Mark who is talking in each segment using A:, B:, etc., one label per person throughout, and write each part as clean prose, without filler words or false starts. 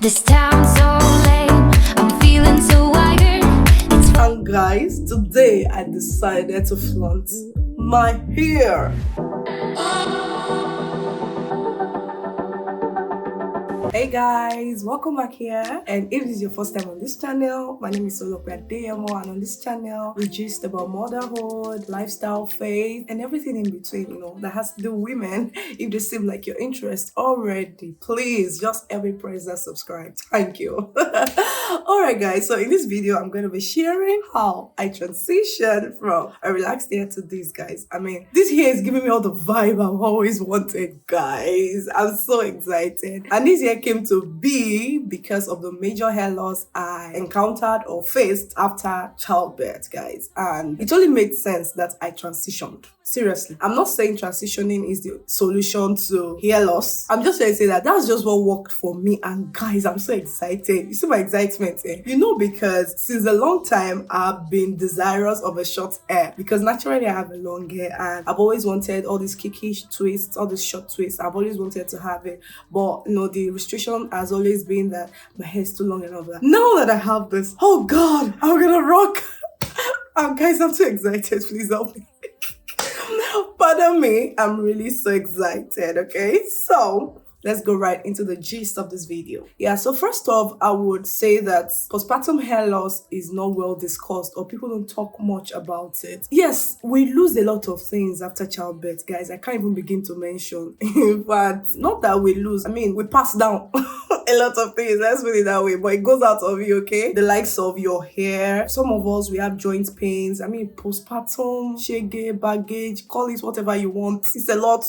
A: This town's so lame, I'm feeling so wired.
B: And guys, today I decided to flaunt my hair. Hey guys, welcome back here. And if this is your first time on this channel, my name is Adeyemo, and on this channel we gist about motherhood, lifestyle, faith, and everything in between, that has to do with women. If they seem like your interest already, please just help me press that subscribe. Thank you. Alright guys, so in this video I'm going to be sharing how I transitioned from a relaxed hair to this, guys. I mean, this hair is giving me all the vibe I've always wanted, guys. I'm so excited. And this hair came to be because of the major hair loss I encountered or faced after childbirth, guys. And it only made sense that I transitioned. Seriously, I'm not saying transitioning is the solution to hair loss. I'm just trying to say that that's just what worked for me. And guys, I'm so excited. You see my excitement, eh? Because since a long time I've been desirous of a short hair, because naturally I have a long hair and I've always wanted all these kickish twists, all these short twists. I've always wanted to have it, but the restriction has always been that my hair is too long and all that. Now that I have this, oh god, I'm gonna rock. Guys, I'm so excited. Please help me. Pardon me, I'm really so excited. Okay, so let's go right into the gist of this video. Yeah, so first off, I would say that postpartum hair loss is not well discussed, or people don't talk much about it. Yes, we lose a lot of things after childbirth, guys. I can't even begin to mention. But not that we lose, I mean, we pass down a lot of things, let's put it that way, but it goes out of you, okay? The likes of your hair. Some of us, we have joint pains. I mean, postpartum, shege, baggage, call it whatever you want. It's a lot.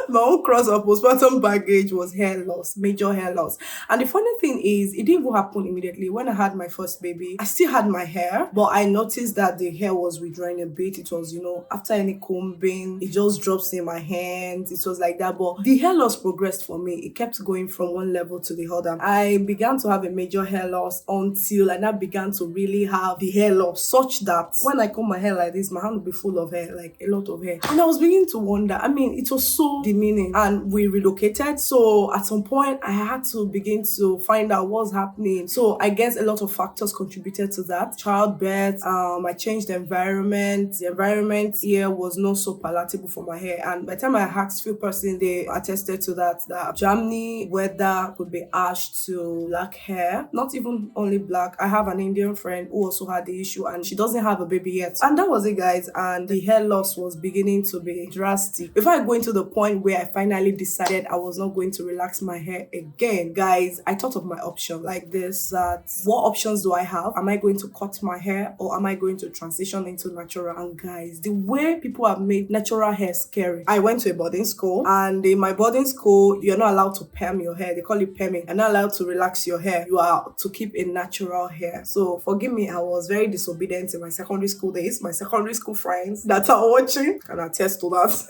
B: My own cross of postpartum baggage was hair loss, major hair loss. And the funny thing is, it didn't even happen immediately. When I had my first baby, I still had my hair, but I noticed that the hair was withdrawing a bit. It was, after any combing, it just drops in my hands. It was like that, but the hair loss progressed for me. It kept going from one level to the other. I began to have a major hair loss until I now began to really have the hair loss, such that when I comb my hair like this, my hand would be full of hair, like a lot of hair. And I was beginning to wonder, I mean, it was so demeaning, and we relocated. So at some point, I had to begin to find out what's happening. So I guess a lot of factors contributed to that. Childbirth, I changed the environment. The environment here was not so palatable for my hair. And by the time I asked few persons, they attested to that Germany weather could be harsh to black hair. Not even only black. I have an Indian friend who also had the issue, and she doesn't have a baby yet. And that was it, guys. And the hair loss was beginning to be drastic. Before I go into the point where I finally decided I was not going to relax my hair again, guys, I thought of my option like this, that what options do I have? Am I going to cut my hair, or am I going to transition into natural? And guys, the way people have made natural hair scary. I went to a boarding school, and in my boarding school, you're not allowed to perm your hair. They call it perming. You're not allowed to relax your hair. You are to keep a natural hair. So forgive me, I was very disobedient in my secondary school days. My secondary school friends that are watching can attest to that.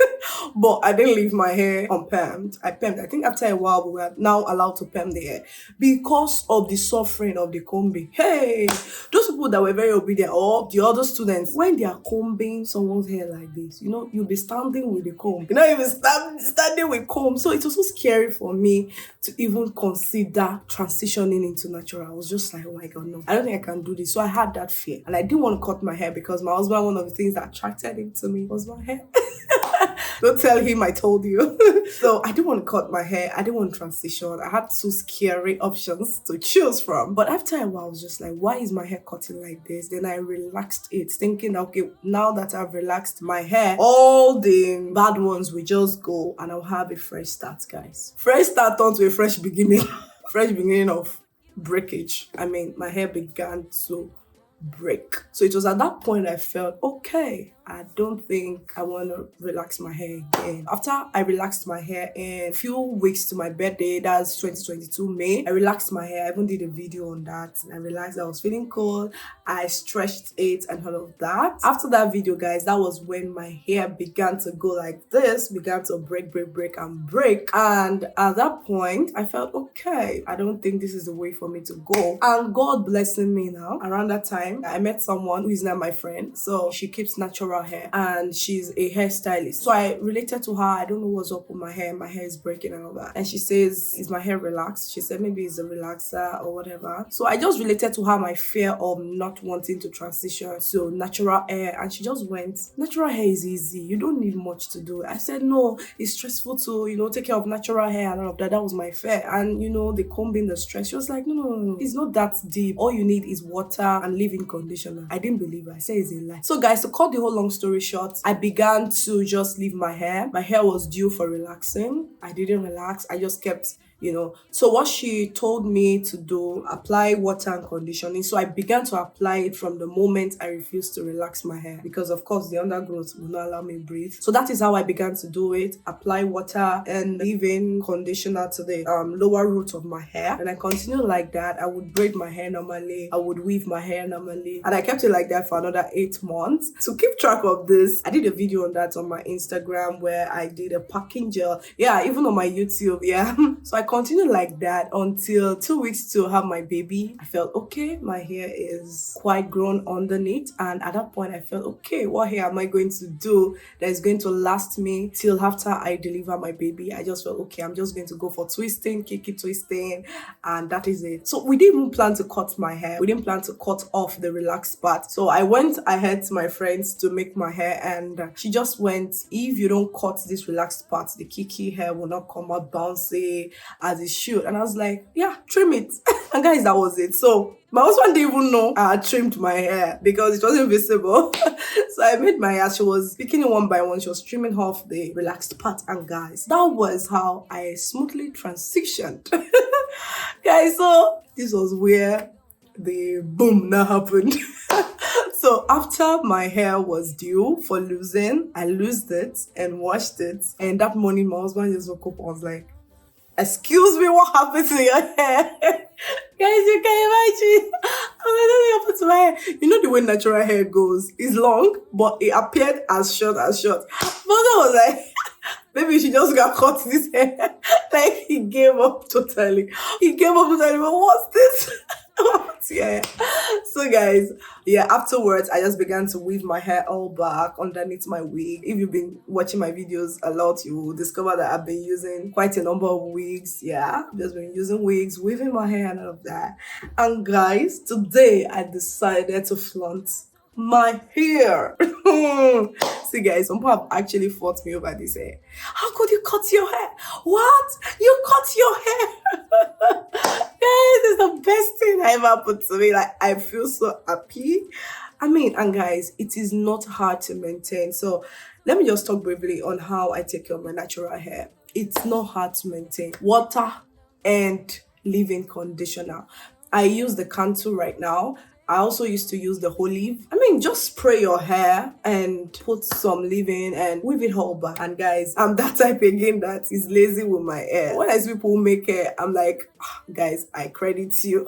B: But I didn't leave my hair unpermed. I permed. I think after a while we were now allowed to perm the hair because of the suffering of the combing. Hey, those people that were very obedient, or the other students, when they are combing someone's hair like this, you'll be standing with the comb. You'll be standing with comb. So it was so scary for me to even consider transitioning into natural. I was just like, oh my god, no, I don't think I can do this. So I had that fear, and I didn't want to cut my hair because my husband, one of the things that attracted him to me was my hair. Don't tell him I told you. So I didn't want to cut my hair. I didn't want to transition. I had two scary options to choose from. But after a while, I was just like, why is my hair cutting like this? Then I relaxed it, thinking, okay, now that I've relaxed my hair, all the bad ones will just go, and I'll have a fresh start, guys. Fresh start turns to a fresh beginning. Fresh beginning of breakage. I mean, my hair began to break. So it was at that point I felt, okay, I don't think I want to relax my hair again. After I relaxed my hair in a few weeks to my birthday, that's 2022 May, I relaxed my hair. I even did a video on that, and I realized I was feeling cold. I stretched it and all of that. After that video, guys, that was when my hair began to go like this, began to break. And at that point, I felt, okay, I don't think this is the way for me to go. And God blessing me now, around that time, I met someone who is now my friend. So she keeps natural natural hair, and she's a hairstylist. So I related to her. I don't know what's up with my hair. My hair is breaking and all that. And she says, is my hair relaxed? She said maybe it's a relaxer or whatever. So I just related to her my fear of not wanting to transition to natural hair, and she just went, natural hair is easy, you don't need much to do. I said, no, it's stressful to, take care of natural hair and all of that. That was my fear. And the combing, the stress. She was like, no, it's not that deep. All you need is water and leave-in conditioner. I didn't believe her. I said it's a lie. So guys, to cut the whole long story short, I began to just leave my hair. My hair was due for relaxing. I didn't relax. I just kept so what she told me to do, apply water and conditioning. So I began to apply it from the moment I refused to relax my hair, because of course the undergrowth will not allow me to breathe. So that is how I began to do it. Apply water and leave-in conditioner to the lower root of my hair, and I continued like that. I would braid my hair normally, I would weave my hair normally, and I kept it like that for another 8 months. To keep track of this, I did a video on that on my Instagram where I did a packing gel, even on my YouTube. So I continued like that until 2 weeks to have my baby. I felt okay, my hair is quite grown underneath, and at that point I felt okay, what hair am I going to do that is going to last me till after I deliver my baby? I just felt okay, I'm just going to go for twisting, kiki twisting, and that is it. So we didn't even plan to cut my hair, we didn't plan to cut off the relaxed part. So I went ahead to my friends to make my hair, and she just went, if you don't cut this relaxed part, the kiki hair will not come out bouncy as it should. And I was like, yeah, trim it. And guys, that was it. So my husband didn't even know I had trimmed my hair because it wasn't visible. So I made my hair. She was picking it one by one. She was trimming off the relaxed part. And guys, that was how I smoothly transitioned. Guys, so this was where the boom now happened. So after my hair was due for losing, I loosed it and washed it. And that morning, my husband just woke up and was like, excuse me, what happened to your hair? Guys, you can imagine. I'm like, what happened to my hair? You know the way natural hair goes? It's long, but it appeared as short as short. But I was like, maybe she just got cut this hair. Like, he gave up totally. But what's this? Yeah. So guys, afterwards I just began to weave my hair all back underneath my wig. If you've been watching my videos a lot, you will discover that I've been using quite a number of wigs. I've just been using wigs, weaving my hair and all of that. And guys, today I decided to flaunt my hair. See guys, some people have actually fought me over this hair. How could you cut your hair? What? You cut your hair? Guys, it's the best thing that ever happened to me. Like, I feel so happy. And guys, it is not hard to maintain. So let me just talk briefly on how I take care of my natural hair. It's not hard to maintain. Water and leave-in conditioner. I use the Cantu right now. I also used to use the olive. Just spray your hair and put some leave-in and weave it all back. And guys, I'm that type again that is lazy with my hair. When I see people make hair, I'm like, guys, I credit you.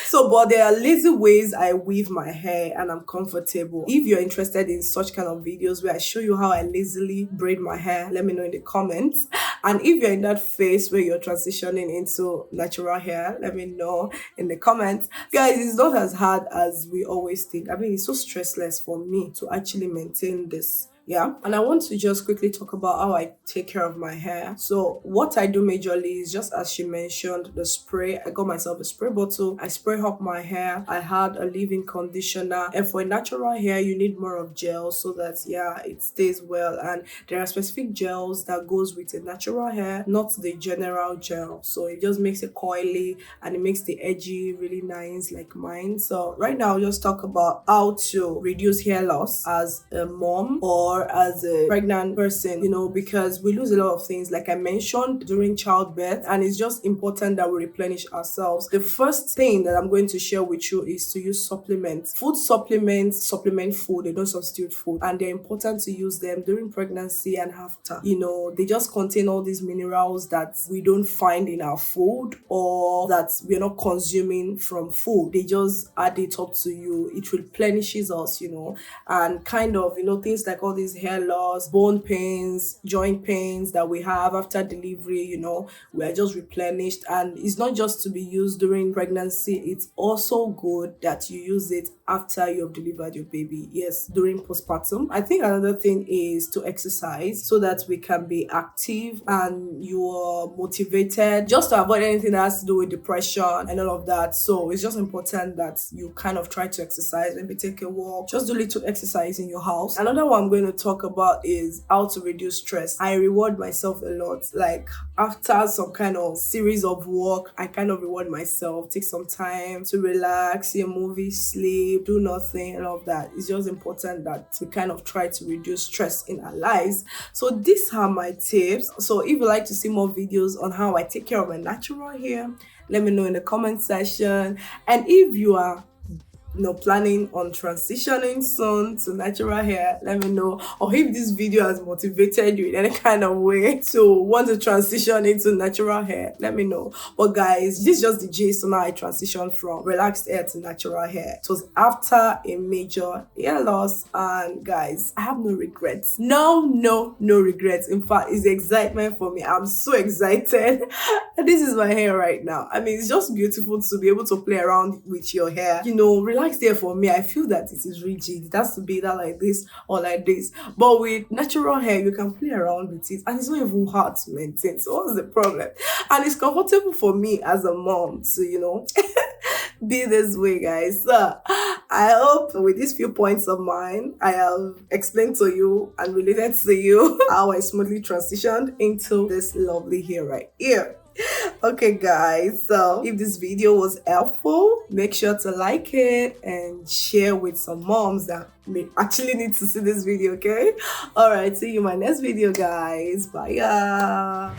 B: So, but there are lazy ways I weave my hair and I'm comfortable. If you're interested in such kind of videos where I show you how I lazily braid my hair, let me know in the comments. And if you're in that phase where you're transitioning into natural hair, let me know in the comments. Guys, it's not as hard as we always think. It's so stressless for me to actually maintain this. And I want to just quickly talk about how I take care of my hair. So what I do majorly is, just as she mentioned, the spray. I got myself a spray bottle. I spray up my hair. I had a leave-in conditioner, and for natural hair you need more of gel so that it stays well. And there are specific gels that goes with a natural hair, not the general gel. So it just makes it coily and it makes the edgy really nice like mine. So right now I'll just talk about how to reduce hair loss as a mom or as a pregnant person, because we lose a lot of things, like I mentioned, during childbirth, and it's just important that we replenish ourselves. The first thing that I'm going to share with you is to use supplements. Food supplements supplement food, they don't substitute food, and they're important to use them during pregnancy and after. They just contain all these minerals that we don't find in our food or that we're not consuming from food. They just add it up to you. It replenishes us, and kind of, things like all these hair loss, bone pains, joint pains that we have after delivery, we are just replenished. And it's not just to be used during pregnancy, it's also good that you use it after you have delivered your baby. Yes, during postpartum. I think another thing is to exercise so that we can be active and you are motivated, just to avoid anything that has to do with depression and all of that. So it's just important that you kind of try to exercise, maybe take a walk, just do little exercise in your house. Another one I'm going to talk about is how to reduce stress. I reward myself a lot. Like after some kind of series of work, I kind of reward myself, take some time to relax, see a movie, sleep, do nothing, and all of that. It's just important that we kind of try to reduce stress in our lives. So these are my tips. So if you like to see more videos on how I take care of my natural hair, let me know in the comment section. And if you are planning on transitioning soon to natural hair, let me know. Or if this video has motivated you in any kind of way to want to transition into natural hair, let me know. But guys, this is just the gist on how I transitioned from relaxed hair to natural hair. It was after a major hair loss, and guys, I have no regrets. No regrets. In fact, it's excitement for me. I'm so excited. This is my hair right now. I mean, it's just beautiful to be able to play around with your hair. Relaxed hair for me, I feel that it is rigid. It has to be either like this or like this. But with natural hair, you can play around with it, and it's not even hard to maintain. So what's the problem? And it's comfortable for me as a mom to, be this way, guys. So I hope with these few points of mine, I have explained to you and related to you how I smoothly transitioned into this lovely hair right here. Okay guys, so if this video was helpful, make sure to like it and share with some moms that may actually need to see this video. Okay, all right, see you in my next video, guys. Bye.